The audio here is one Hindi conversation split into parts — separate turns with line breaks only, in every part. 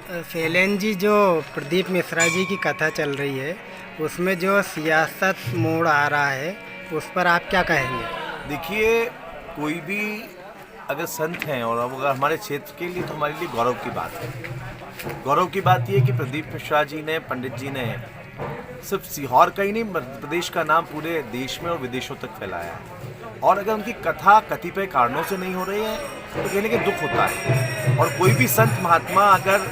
शैलेंद्र जी, जो प्रदीप मिश्रा जी की कथा चल रही है उसमें जो सियासत मोड़ आ रहा है उस पर आप क्या कहेंगे?
देखिए, कोई भी अगर संत हैं और अगर हमारे क्षेत्र के लिए, तो हमारे लिए गौरव की बात है। गौरव की बात यह है कि प्रदीप मिश्रा जी ने, पंडित जी ने सिर्फ सीहोर का ही नहीं, मध्य प्रदेश का नाम पूरे देश में और विदेशों तक फैलाया है। और अगर उनकी कथा कतिपय कारणों से नहीं हो रही है तो कहने के दुख होता है। और कोई भी संत महात्मा अगर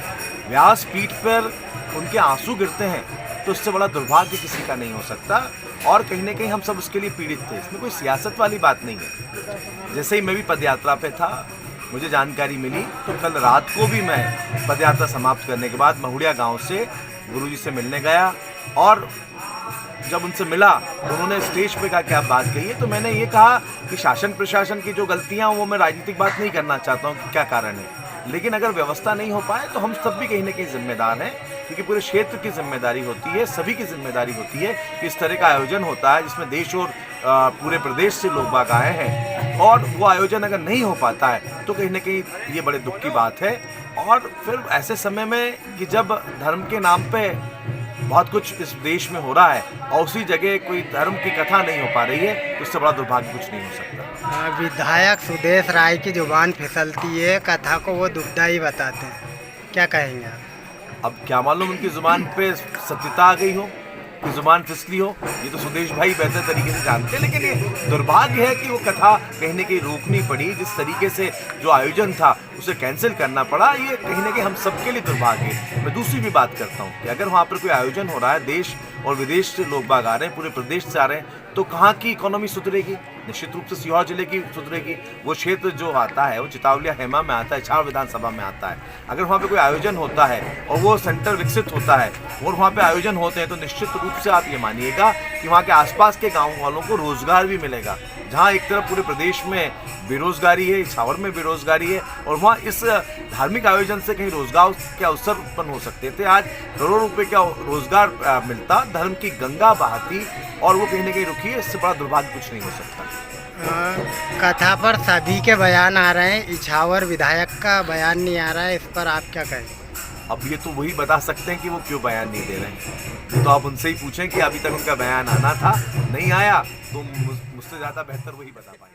व्यास पीठ पर उनके आंसू गिरते हैं तो उससे बड़ा दुर्भाग्य किसी का नहीं हो सकता। और कहीं ना कहीं हम सब उसके लिए पीड़ित थे, इसमें कोई सियासत वाली बात नहीं है। जैसे ही मैं भी पदयात्रा पे था, मुझे जानकारी मिली तो कल रात को भी मैं पदयात्रा समाप्त करने के बाद महुड़िया गांव से गुरुजी से मिलने गया। और जब उनसे मिला तो उन्होंने स्टेज पे कहा कि आप बात कहिए। तो मैंने ये कहा कि शासन प्रशासन की जो गलतियां, वो मैं राजनीतिक बात नहीं करना चाहता हूँ कि क्या कारण है, लेकिन अगर व्यवस्था नहीं हो पाए तो हम सब भी कहीं ना कहीं जिम्मेदार हैं। क्योंकि पूरे क्षेत्र की जिम्मेदारी होती है, सभी की जिम्मेदारी होती है कि इस तरह का आयोजन होता है जिसमें देश और पूरे प्रदेश से लोग बाग आए हैं, और वो आयोजन अगर नहीं हो पाता है तो कहीं ना कहीं ये बड़े दुख की बात है। और फिर ऐसे समय में कि जब धर्म के नाम पे बहुत कुछ इस देश में हो रहा है और उसी जगह कोई धर्म की कथा नहीं हो पा रही है, तो उससे बड़ा दुर्भाग्य कुछ नहीं हो सकता।
विधायक सुदेश राय की जुबान फिसलती है, कथा को वो दुखदाई बताते हैं, क्या कहेंगे आप?
अब क्या मालूम उनकी जुबान पे सत्यता आ गई हो कि जुबान फिसली हो, ये तो सुदेश भाई बेहतर तरीके से जानते हैं। लेकिन ये दुर्भाग्य है कि वो कथा कहीं ना कहीं रोकनी पड़ी, जिस तरीके से जो आयोजन था उसे कैंसिल करना पड़ा, ये कहीं ना कहीं हम सबके लिए दुर्भाग्य है। मैं दूसरी भी बात करता हूँ कि अगर वहाँ पर कोई आयोजन हो रहा है, देश और विदेश से लोग बाग आ रहे हैं, पूरे प्रदेश से आ रहे हैं, तो कहाँ की इकोनॉमी सुधरेगी? निश्चित रूप से सीहोर जिले की सुधरेगी। वो क्षेत्र जो आता है वो चितावलिया हेमा में आता है, इछावर विधानसभा में आता है। अगर वहाँ पे कोई आयोजन होता है और वो सेंटर विकसित होता है और वहाँ पे आयोजन होते हैं, तो निश्चित रूप से आप ये मानिएगा कि वहाँ के आसपास के गाँव वालों को रोजगार भी मिलेगा। जहाँ एक तरफ पूरे प्रदेश में बेरोजगारी है, इछावर में बेरोजगारी है, और वहाँ इस धार्मिक आयोजन से कहीं रोजगार के अवसर उत्पन्न हो सकते थे। आज करोड़ों रुपए का रोजगार मिलता, धर्म की गंगा बहाती, और वो कहीं ना कहीं रुकी है। इससे बड़ा दुर्भाग्य कुछ नहीं हो सकता।
कथा पर सभी के बयान आ रहे हैं, इछावर विधायक का बयान नहीं आ रहा है, इस पर आप क्या कहें?
अब ये तो वही बता सकते हैं कि वो क्यों बयान नहीं दे रहे हैं। तो आप उनसे ही पूछें कि अभी तक उनका बयान आना था, नहीं आया, तो मुझसे ज़्यादा बेहतर वही बता पाएंगे।